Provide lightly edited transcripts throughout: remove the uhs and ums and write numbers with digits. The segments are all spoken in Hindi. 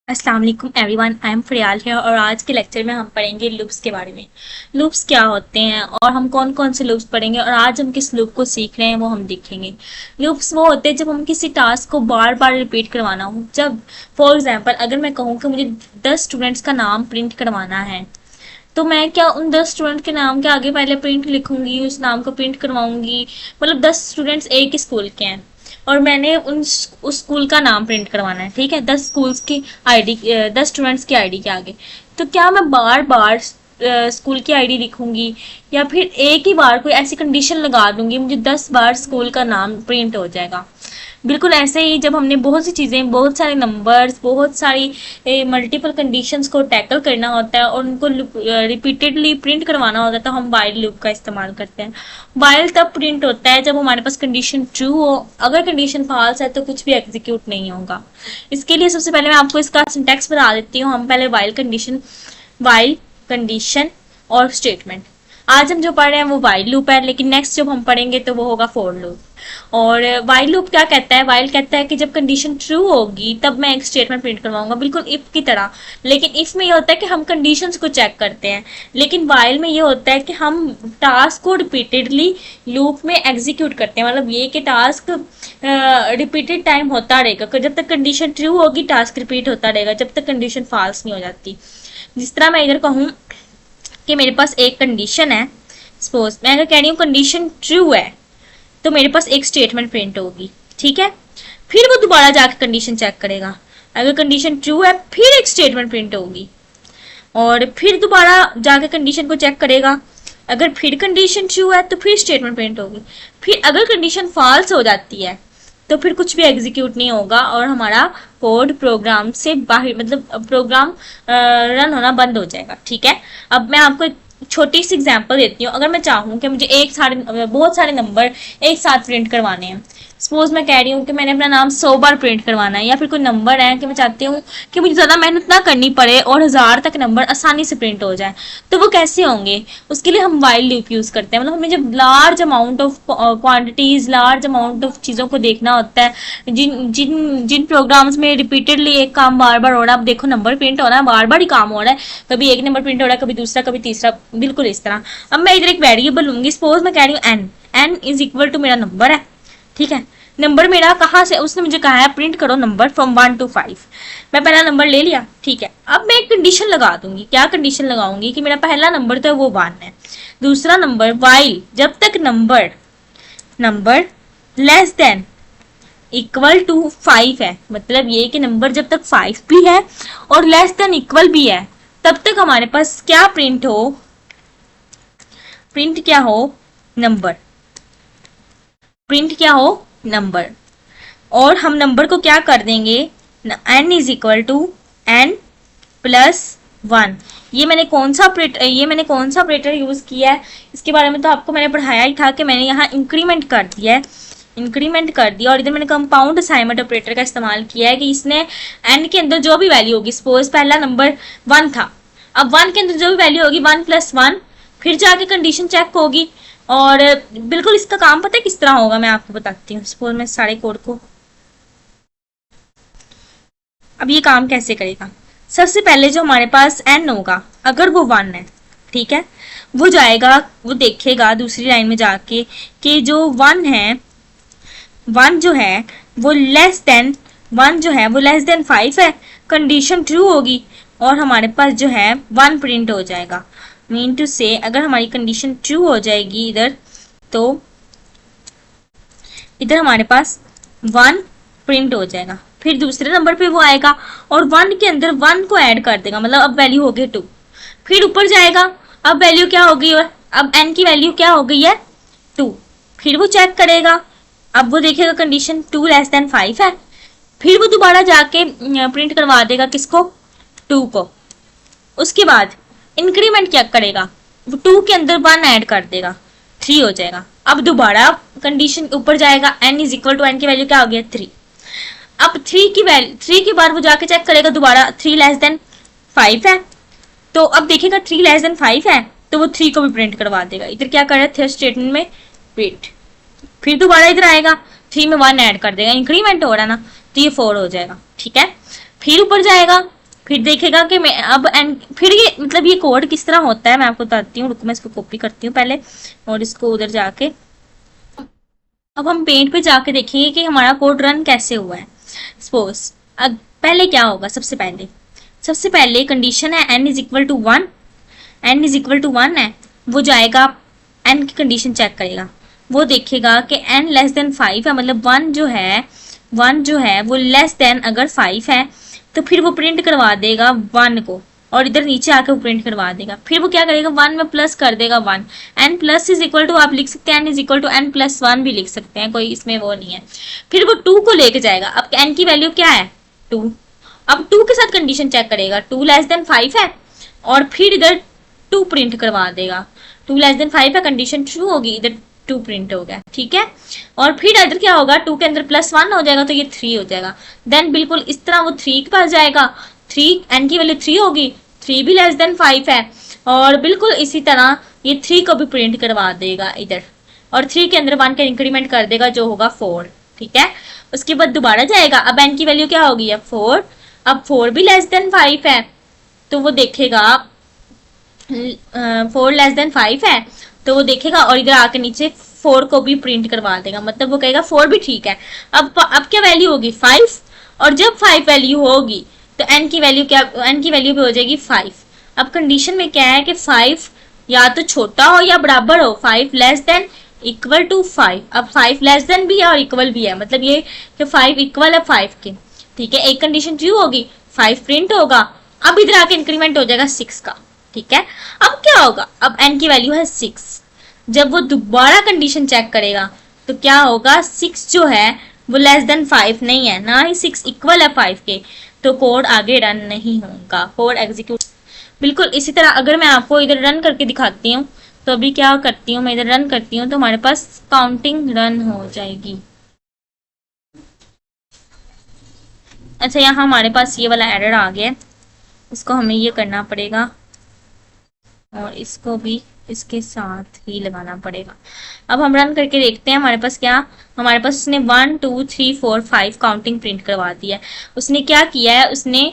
अस्सलाम वालेकुम एवरीवन, आई एम फ़रियाल है और आज के लेक्चर में हम पढ़ेंगे लूप्स के बारे में। लूप्स क्या होते हैं और हम कौन कौन से लूप्स पढ़ेंगे और आज हम किस लूप को सीख रहे हैं वो हम देखेंगे। लूप्स वो होते हैं जब हम किसी टास्क को बार बार रिपीट करवाना हो। जब फॉर एग्जांपल अगर मैं कहूँ कि मुझे 10 स्टूडेंट्स का नाम प्रिंट करवाना है, तो मैं क्या उन 10 स्टूडेंट के नाम के आगे पहले प्रिंट लिखूंगी, उस नाम को प्रिंट करवाऊंगी। मतलब 10 स्टूडेंट्स एक ही स्कूल के हैं और मैंने उस स्कूल का नाम प्रिंट करवाना है, ठीक है, 10 स्कूल्स की आईडी, 10 स्टूडेंट्स की आईडी के आगे। तो क्या मैं बार बार स्कूल की आईडी लिखूंगी या फिर एक ही बार कोई ऐसी कंडीशन लगा दूंगी मुझे 10 बार स्कूल का नाम प्रिंट हो जाएगा। बिल्कुल ऐसे ही जब हमने बहुत सी चीज़ें, बहुत सारे नंबर्स, बहुत सारी मल्टीपल कंडीशंस को टैकल करना होता है और उनको रिपीटेडली प्रिंट करवाना होता है, तो हम वाइल लूप का इस्तेमाल करते हैं। वाइल तब प्रिंट होता है जब हमारे पास कंडीशन ट्रू हो। अगर कंडीशन फॉल्स है तो कुछ भी एग्जीक्यूट नहीं होगा। इसके लिए सबसे पहले मैं आपको इसका सिंटैक्स बता देती हूँ। हम पहले वाइल कंडीशन और स्टेटमेंट। आज हम जो पढ़ रहे हैं वो वाइल लूप है, लेकिन नेक्स्ट जब हम पढ़ेंगे तो वो होगा फॉर लूप। और वाइल लूप क्या कहता है? वाइल कहता है कि जब कंडीशन ट्रू होगी तब मैं एक स्टेटमेंट प्रिंट करवाऊंगा, बिल्कुल इफ की तरह। लेकिन इफ में ये होता है कि हम कंडीशंस को चेक करते हैं, लेकिन वाइल में ये होता है कि हम टास्क को रिपीटेडली लूप में एग्जीक्यूट करते हैं। मतलब ये कि टास्क रिपीटेड टाइम होता रहेगा, जब तक कंडीशन ट्रू होगी टास्क रिपीट होता रहेगा, जब तक कंडीशन फॉल्स नहीं हो जाती। जिस तरह मैं इधर कहूँ कि मेरे पास एक कंडीशन है, सपोज मैं अगर कह रही हूँ कंडीशन ट्रू है, तो मेरे पास एक स्टेटमेंट प्रिंट होगी, ठीक है। फिर वो दोबारा जाकर कंडीशन चेक करेगा। अगर कंडीशन ट्रू है फिर एक स्टेटमेंट प्रिंट होगी और फिर दोबारा जाकर कंडीशन को चेक करेगा। अगर फिर कंडीशन ट्रू है तो फिर स्टेटमेंट प्रिंट होगी। फिर अगर कंडीशन फॉल्स हो जाती है तो फिर कुछ भी एग्जीक्यूट नहीं होगा और हमारा कोड प्रोग्राम से बाहर, मतलब प्रोग्राम रन होना बंद हो जाएगा, ठीक है। अब मैं आपको एक छोटी सी एग्जांपल देती हूँ। अगर मैं चाहूँ कि मुझे बहुत सारे नंबर एक साथ प्रिंट करवाने हैं, सपोज मैं कह रही हूँ कि मैंने अपना नाम 100 बार प्रिंट करवाना है, या फिर कोई नंबर है कि मैं चाहती हूँ कि मुझे ज़्यादा मेहनत ना करनी पड़े और 1000 तक नंबर आसानी से प्रिंट हो जाए, तो वो कैसे होंगे? उसके लिए हम वाइल लूप यूज़ करते हैं। मतलब हमें जब large amount of quantities, large amount of चीज़ों को देखना होता है, जिन जिन जिन प्रोग्राम्स में रिपीटेडली एक काम बार बार हो रहा है। अब देखो नंबर प्रिंट हो रहा है, बार बार ही काम हो रहा है, कभी एक नंबर प्रिंट हो रहा है, कभी दूसरा, कभी तीसरा, बिल्कुल इस तरह। अब मैं इधर एक वेरिएबल लूंगी, सपोज मैं कह रही हूँ एन इज इक्वल टू मेरा नंबर है, ठीक है। नंबर मेरा कहाँ से, उसने मुझे कहा है प्रिंट करो नंबर फ्रॉम 1 to 5। मैं पहला नंबर ले लिया, ठीक है। अब मैं एक कंडीशन लगा दूंगी। क्या कंडीशन लगाऊंगी? कि मेरा पहला नंबर तो है वो 1 है। दूसरा नंबर, वाइल जब तक number number less than equal to 5 है, मतलब ये कि नंबर जब तक 5 भी है और लेस देन इक्वल भी है, तब तक हमारे पास क्या प्रिंट हो? प्रिंट क्या हो? नंबर। प्रिंट क्या हो? नंबर। और हम नंबर को क्या कर देंगे? N is equal to n plus 1। ये मैंने कौन सा ऑपरेटर यूज किया है, इसके बारे में तो आपको मैंने पढ़ाया ही था कि मैंने यहाँ इंक्रीमेंट कर दिया है, इंक्रीमेंट कर दिया। और इधर मैंने कंपाउंड असाइनमेंट ऑपरेटर का इस्तेमाल किया है कि इसने एन के अंदर जो भी वैल्यू होगी, सपोज पहला नंबर 1 था, अब 1 के अंदर जो भी वैल्यू होगी 1 + 1, फिर जाके कंडीशन चेक होगी। और बिल्कुल इसका काम पता है किस तरह होगा, मैं आपको बताती हूँ। सपोज मैं सारे कोड को, अब ये काम कैसे करेगा? सबसे पहले जो हमारे पास एन होगा, अगर वो 1 है, ठीक है, वो जाएगा, वो देखेगा दूसरी लाइन में जाके कि जो 1 है, 1 जो है वो लेस देन 5 है। कंडीशन ट्रू होगी और हमारे पास जो है 1 प्रिंट हो जाएगा। मीन टू से अगर हमारी कंडीशन ट्रू हो जाएगी इधर, तो इधर हमारे पास 1 प्रिंट हो जाएगा। फिर दूसरे नंबर पे वो आएगा और 1 के अंदर 1 को ऐड कर देगा, मतलब अब वैल्यू हो गई 2। फिर ऊपर जाएगा, अब वैल्यू क्या हो गई है? अब n की वैल्यू क्या हो गई है? 2। फिर वो चेक करेगा, अब वो देखेगा कंडीशन 2 लेस देन 5 है। फिर वो दोबारा जाके प्रिंट करवा देगा किसको? 2 को। उसके बाद इंक्रीमेंट क्या करेगा? 2 के अंदर 1 ऐड कर देगा, 3 हो जाएगा। अब दोबारा कंडीशन ऊपर जाएगा, n is equal to n की वैल्यू क्या हो गया? 3। अब 3 के बाद वो जाके चेक करेगा दोबारा, 3 लेस देन 5 है, तो अब देखेगा 3 लेस देन 5 है, तो वो 3 को भी प्रिंट करवा देगा। इधर क्या कर रहा है? स्टेटमेंट में प्रिंट। फिर दोबारा इधर आएगा, 3 में 1 ऐड कर देगा, इंक्रीमेंट हो रहा है ना, तो ये 4 हो जाएगा, ठीक है। फिर ऊपर जाएगा, फिर देखेगा कि मैं अब एंड फिर ये मतलब ये कोड किस तरह होता है मैं आपको बताती हूँ। रुको मैं इसको कॉपी करती हूँ पहले और इसको उधर जाके अब हम पेंट पे जाके देखेंगे कि हमारा कोड रन कैसे हुआ है। सपोज अब पहले क्या होगा, सबसे पहले कंडीशन है n is equal to 1, n is equal to 1 है, वो जाएगा n की कंडीशन चेक करेगा, वो देखेगा कि n लेस देन 5 है, मतलब 1 जो है वो लेस देन अगर 5 है तो फिर वो प्रिंट करवा देगा 1 को और इधर नीचे आके वो प्रिंट करवा देगा। फिर वो क्या करेगा 1 में प्लस कर देगा 1, n plus is equal to आप लिख सकते हैं n is equal to n plus 1 भी लिख सकते हैं, कोई इसमें वो नहीं है। फिर वो 2 को लेके जाएगा, अब n की वैल्यू क्या है 2, अब 2 के साथ कंडीशन चेक करेगा 2 लेस देन 5 है और फिर इधर 2 प्रिंट करवा देगा, 2 लेस देन 5 है कंडीशन ट्रू होगी, इधर 2 प्रिंट हो गया, ठीक है। और फिर इधर क्या होगा 2 के अंदर प्लस 1 हो जाएगा तो ये 3 हो जाएगा। देन बिल्कुल इस तरह वो 3 के पास जाएगा, 3 n की वैल्यू 3 होगी, 3 भी लेस देन 5 है और बिल्कुल इसी तरह ये 3 को भी प्रिंट करवा देगा इधर और 3 के अंदर 1 का इंक्रीमेंट कर देगा जो होगा 4, ठीक है। उसके बाद दोबारा जाएगा, अब n की वैल्यू क्या होगी अब 4, अब 4 भी लेस देन 5 है तो वो देखेगा 4 लेस देन 5 है तो वो देखेगा और इधर आके नीचे 4 को भी प्रिंट करवा देगा, मतलब वो कहेगा 4 भी ठीक है। अब क्या वैल्यू होगी 5 और जब 5 वैल्यू होगी तो n की वैल्यू भी हो जाएगी 5। अब कंडीशन में क्या है कि 5 या तो छोटा हो या बराबर हो, 5 लेस देन इक्वल टू 5, अब 5 लेस देन भी है और इक्वल भी है, मतलब ये कि 5 इक्वल है 5 के, ठीक है। एक कंडीशन ट्रू होगी 5 प्रिंट होगा, अब इधर आके इंक्रीमेंट हो जाएगा 6 का, ठीक है। अब क्या होगा, अब n की वैल्यू है 6, जब वो दोबारा कंडीशन चेक करेगा तो क्या होगा 6 जो है वो लेस देन 5 नहीं है, ना ही 6 इक्वल है 5 के, तो कोड आगे रन नहीं होगा, कोड एग्जीक्यूट। बिल्कुल इसी तरह अगर मैं आपको इधर रन करके दिखाती हूँ तो अभी क्या करती हूँ मैं इधर रन करती हूँ तो हमारे पास काउंटिंग रन हो जाएगी। अच्छा यहाँ हमारे पास ये वाला एरर आ गया, इसको हमें ये करना पड़ेगा और इसको भी इसके साथ ही लगाना पड़ेगा। अब हम रन करके देखते हैं हमारे पास क्या, हमारे पास उसने 1 2 3 4 5 काउंटिंग प्रिंट करवा दिया है। उसने क्या किया है, उसने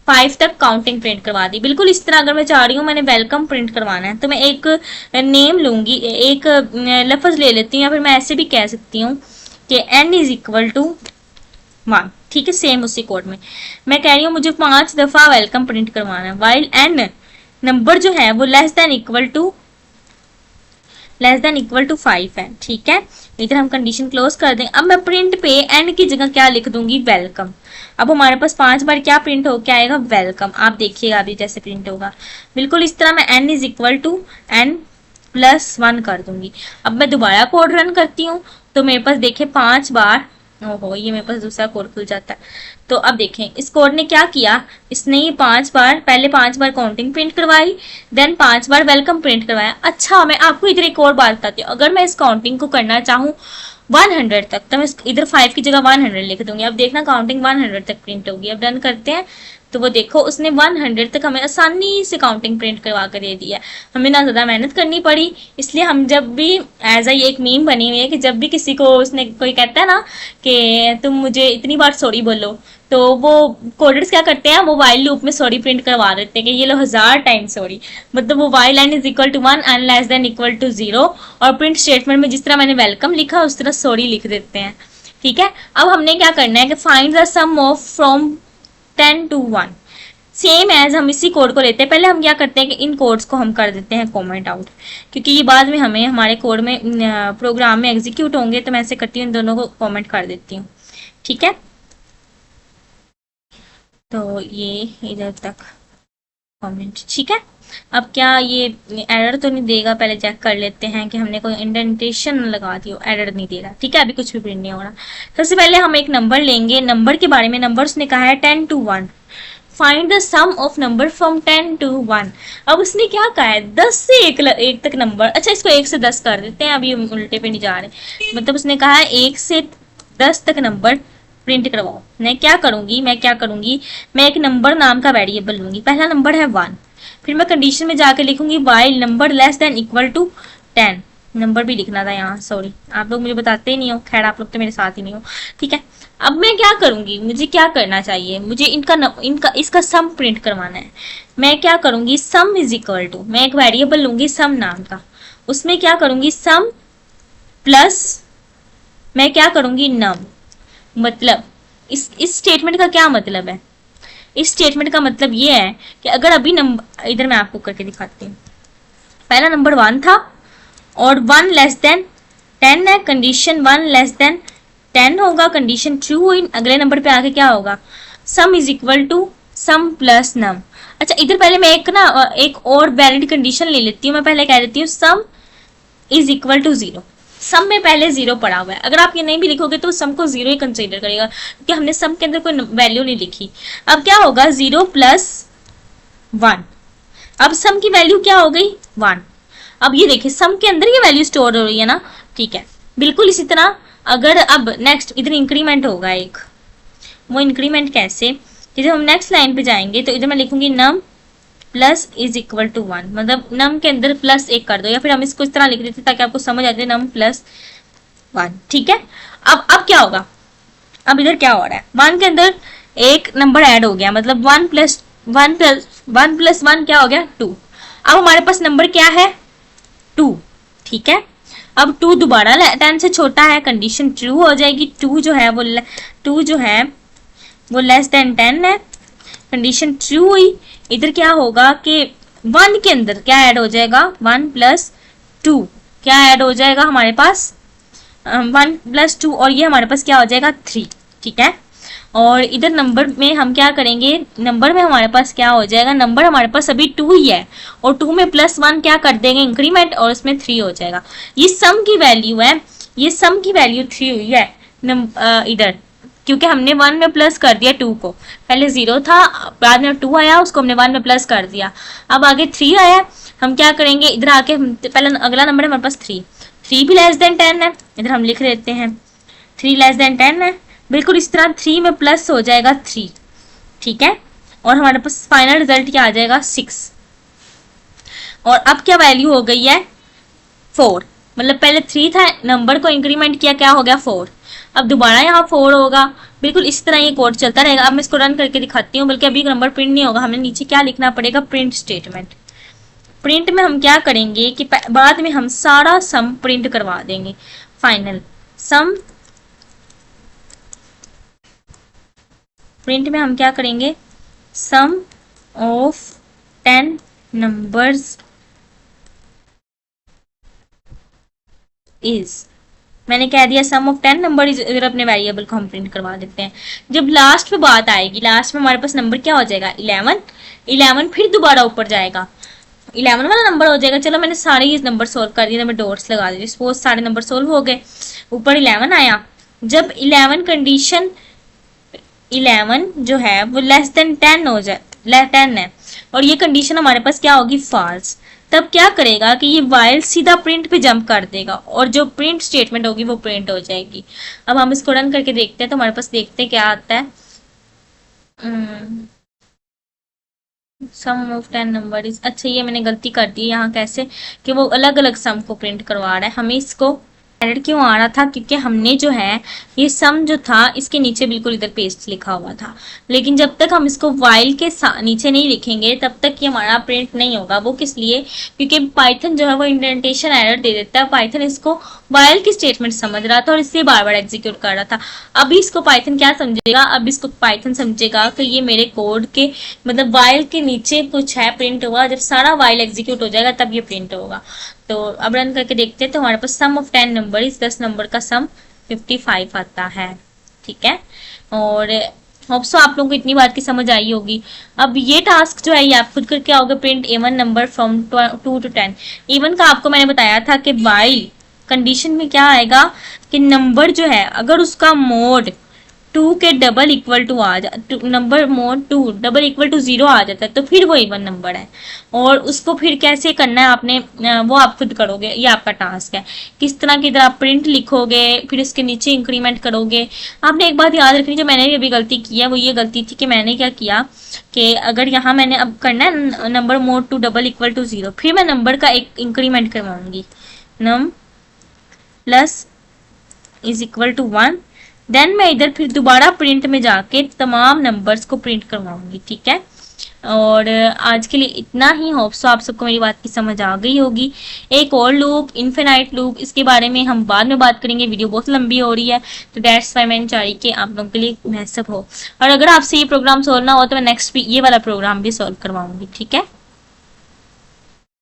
5 तक काउंटिंग प्रिंट करवा दी। बिल्कुल इस तरह अगर मैं चाह रही हूँ मैंने वेलकम प्रिंट करवाना है तो मैं एक नेम लूंगी, एक लफ्ज ले लेती हूँ या फिर मैं ऐसे भी कह सकती हूँ कि n इज इक्वल टू 1, ठीक है। सेम उसी कोड में मैं कह रही हूँ मुझे 5 दफा वेलकम प्रिंट करवाना है, वाइल n नंबर जो है वो लेस देन इक्वल टू 5 है, ठीक है। इधर हम कंडीशन क्लोज कर दें। अब मैं प्रिंट पे n की जगह क्या लिख दूंगी वेलकम। अब हमारे पास 5 बार क्या प्रिंट हो क्या आएगा वेलकम, आप देखिएगा अभी जैसे प्रिंट होगा। बिल्कुल इस तरह मैं n is equal to n plus 1 कर दूंगी। अब मैं दोबारा कोड रन करती हूँ तो मेरे पास देखे 5 बार, ओहो ये मेरे पास दूसरा कोड खुल जाता है। तो अब देखें इस कोड ने क्या किया, इसने ये 5 बार पहले 5 बार काउंटिंग प्रिंट करवाई, देन 5 बार वेलकम प्रिंट करवाया। अच्छा मैं आपको इधर एक और बात बताती हूँ, अगर मैं इस काउंटिंग को करना चाहूँ 100 तक तो मैं इधर 5 की जगह 100 लिख दूंगी। अब देखना काउंटिंग 100 तक प्रिंट होगी। अब डन करते हैं तो वो देखो उसने 100 तक हमें आसानी से काउंटिंग प्रिंट करवा कर दे दिया, हमें ना ज़्यादा मेहनत करनी पड़ी। इसलिए हम जब भी एज ये एक मीम बनी हुई है कि जब भी किसी को उसने कोई कहता है ना कि तुम मुझे इतनी बार सॉरी बोलो तो वो कोडर्स क्या करते हैं वो वाइल लूप में सॉरी प्रिंट करवा देते हैं कि ये लो 1000 टाइम सॉरी, मतलब वो while n is equal to 1 and less than equal to 0 और प्रिंट स्टेटमेंट में जिस तरह मैंने वेलकम लिखा उस तरह सॉरी लिख देते हैं, ठीक है। अब हमने क्या करना है कि find the sum of from 10 to 1, same as हम इसी कोड को लेते हैं। पहले हम क्या करते हैं कि इन कोड्स को हम कर देते हैं कमेंट आउट, क्योंकि ये बाद में हमें हमारे कोड में प्रोग्राम में एग्जीक्यूट होंगे, तो मैं ऐसे करती हूँ इन दोनों को कमेंट कर देती हूँ, ठीक है। तो ये इधर तक कमेंट, ठीक है। अब क्या ये एरर तो नहीं देगा, पहले चेक कर लेते हैं कि हमने कोई इंडेंटेशन लगा दी हो, एरर नहीं दे रहा, ठीक है। अभी कुछ भी प्रिंट नहीं हो रहा। सबसे पहले हम एक नंबर लेंगे, नंबर के बारे में नंबर्स ने कहा है 10 to 1, find the sum of number from 10 to 1। अब उसने क्या कहा है 10 से 1 तक नंबर, अच्छा इसको 1 से 10 कर देते हैं, अभी उल्टे पे नहीं जा रहे। मतलब उसने कहा है 1 से 10 तक नंबर प्रिंट करवाओ। मैं क्या करूंगी मैं एक नंबर नाम का वेरिएबल लूंगी, पहला नंबर है 1, फिर मैं कंडीशन में जाके लिखूंगी while number less than equal to 10, number भी लिखना था यहाँ, सॉरी आप लोग मुझे बताते ही नहीं हो, खैर आप लोग तो मेरे साथ ही नहीं हो, ठीक है। अब मैं क्या करूंगी, मुझे क्या करना चाहिए, मुझे इनका इसका सम प्रिंट करवाना है। मैं क्या करूंगी, सम इज इक्वल टू, मैं एक वेरिएबल लूंगी सम नाम का, उसमें क्या करूंगी सम प्लस मैं क्या करूंगी नम। मतलब इस स्टेटमेंट का क्या मतलब है, इस स्टेटमेंट का मतलब ये है कि अगर अभी नंबर, इधर मैं आपको करके दिखाती हूँ, पहला नंबर 1 था और 1 लेस देन 10 है, कंडीशन 1 लेस देन 10 होगा, कंडीशन ट्रू हुई, अगले नंबर पे आके क्या होगा, sum is equal to sum plus num. अच्छा इधर पहले मैं एक और वैलिड कंडीशन ले लेती हूँ, मैं पहले कह देती हूँ सम इज इक्वल टू 0। सम में पहले 0 पड़ा हुआ है, अगर आप ये नहीं भी लिखोगे तो सम को 0 ही कंसीडर करेगा, क्योंकि हमने सम के अंदर कोई वैल्यू नहीं लिखी। अब क्या होगा 0 प्लस 1, अब सम की वैल्यू क्या हो गई 1। अब ये देखिए सम के अंदर ये वैल्यू स्टोर हो रही है ना, ठीक है। बिल्कुल इसी तरह अगर अब नेक्स्ट इधर इंक्रीमेंट होगा एक, वो इंक्रीमेंट कैसे कि जब हम नेक्स्ट लाइन पे जाएंगे तो इधर मैं लिखूंगी num plus is equal to 1, मतलब नम के अंदर प्लस 1 कर दो, या फिर हम इसको इस तरह लिख देते ताकि आपको समझ आ जाए नम प्लस 1, ठीक है। अब क्या होगा, अब इधर क्या हो रहा है, 1 के अंदर एक नंबर ऐड हो गया, मतलब 1 प्लस 1 क्या हो गया 2। अब हमारे पास नंबर क्या है 2, ठीक है। अब 2 दोबारा 10 से छोटा है, कंडीशन ट्रू हो जाएगी, 2 जो है वो लेस देन 10 है, कंडीशन ट्रू हुई। इधर क्या होगा कि 1 के अंदर क्या ऐड हो जाएगा 1 प्लस 2, क्या ऐड हो जाएगा हमारे पास 1 प्लस 2, और ये हमारे पास क्या हो जाएगा 3, ठीक है। और इधर नंबर में हम क्या करेंगे, नंबर में हमारे पास क्या हो जाएगा, नंबर हमारे पास अभी 2 ही है और 2 में प्लस 1 क्या कर देंगे इंक्रीमेंट, और इसमें 3 हो जाएगा। ये सम की वैल्यू है, ये सम की वैल्यू 3 हुई है इधर, क्योंकि हमने 1 में प्लस कर दिया 2 को, पहले 0 था बाद में 2 आया, उसको हमने 1 में प्लस कर दिया, अब आगे 3 आया। हम क्या करेंगे, इधर आके पहला अगला नंबर है हमारे पास 3 भी लेस देन 10 है, इधर हम लिख देते हैं 3 लेस देन 10 है, बिल्कुल इस तरह 3 में प्लस हो जाएगा 3, ठीक है। और हमारे पास फाइनल रिजल्ट क्या आ जाएगा 6। और अब क्या वैल्यू हो गई है 4, मतलब पहले 3 था, नंबर को इंक्रीमेंट किया, क्या हो गया 4, अब दोबारा यहाँ 4 होगा, बिल्कुल इस तरह ये कोड चलता रहेगा। अब मैं इसको रन करके दिखाती हूँ, बल्कि अभी नंबर प्रिंट नहीं होगा, हमें नीचे क्या लिखना पड़ेगा, प्रिंट स्टेटमेंट। प्रिंट में हम क्या करेंगे कि बाद में हम सारा सम प्रिंट करवा देंगे, फाइनल सम। प्रिंट में हम क्या करेंगे, सम ऑफ 10 नंबर्स इज, मैंने कह दिया सम ऑफ 10 नंबर इज, इधर अपने वेरिएबल को हम प्रिंट करवा देते हैं। जब लास्ट पे बात आएगी, लास्ट में हमारे पास नंबर क्या हो जाएगा 11 फिर दोबारा ऊपर जाएगा 11 वाला नंबर हो जाएगा। चलो मैंने सारे ये नंबर सोल्व कर दिए, मैं डॉट्स लगा दी, सपोज सारे नंबर सोल्व हो गए, ऊपर 11 आया। जब 11 कंडीशन 11 जो है वो लेस देन 10 हो जाए, 10 है, और ये कंडीशन हमारे पास क्या होगी फॉल्स, तब क्या करेगा कि ये वाइल सीधा प्रिंट पे जंप कर देगा और जो प्रिंट स्टेटमेंट होगी वो प्रिंट हो जाएगी। अब हम इसको रन करके देखते हैं तो हमारे पास देखते हैं क्या आता है। सम ऑफ 10 नंबर इज, अच्छा ये मैंने गलती कर दी यहाँ, कैसे कि वो अलग अलग सम को प्रिंट करवा रहा है, हमें इसको एरर क्यों आ रहा था, क्योंकि हमने जो है ये सम जो था इसके नीचे बिल्कुल इधर पेस्ट लिखा हुआ था, लेकिन जब तक हम इसको वाइल के नीचे नहीं लिखेंगे तब तक ये हमारा प्रिंट नहीं होगा। वो किस लिए, क्योंकि पाइथन जो है वो इंडेंटेशन एरर दे देता है, पाइथन इसको वाइल की स्टेटमेंट समझ रहा था और इससे बार बार एग्जीक्यूट कर रहा था। अभी इसको पाइथन क्या समझेगा, अब इसको पाइथन समझेगा कि ये मेरे कोड के मतलब वाइल के नीचे कुछ है प्रिंट हुआ, जब सारा वाइल एग्जीक्यूट हो जाएगा तब ये प्रिंट होगा। तो अब रन करके देखते हैं तो हमारे पास सम ऑफ 10 नंबर इस 10 नंबर का सम 55 आता है, ठीक है। और होप सो आप लोगों को इतनी बात की समझ आई होगी। अब ये टास्क जो है ये आप खुद करके आओगे, print even number from 2 to 10। Even का आपको मैंने बताया था कि वाइल कंडीशन में क्या आएगा कि नंबर जो है अगर उसका मोड 2 के डबल इक्वल टू आ जाए, number mod 2 double equal to 0 आ जाता है तो फिर वो इवन नंबर है। और उसको फिर कैसे करना है आपने, वो आप खुद करोगे, ये आपका टास्क है। किस तरह की इधर आप प्रिंट लिखोगे, फिर इसके नीचे इंक्रीमेंट करोगे। आपने एक बात याद रखनी, जो मैंने अभी गलती की है वो ये गलती थी कि मैंने क्या किया कि अगर यहाँ मैंने अब करना है number mod 2 double equal to 0, फिर मैं नंबर का एक इंक्रीमेंट करवाऊंगी, num plus is equal to 1, then मैं इधर फिर दोबारा प्रिंट में जाके तमाम नंबर्स को प्रिंट करवाऊंगी, ठीक है। और आज के लिए इतना ही। होप सो आप सबको मेरी बात की समझ आ गई होगी। एक और लूप, इन्फिनाइट लूप, इसके बारे में हम बाद में बात करेंगे, वीडियो बहुत लंबी हो रही है, तो दैट्स वाई मैंने चाह रही कि आप लोगों के लिए मैसेज हो। और अगर आपसे ये प्रोग्राम सोल्व ना हो तो मैं नेक्स्ट वीक ये वाला प्रोग्राम भी सोल्व करवाऊंगी, ठीक है।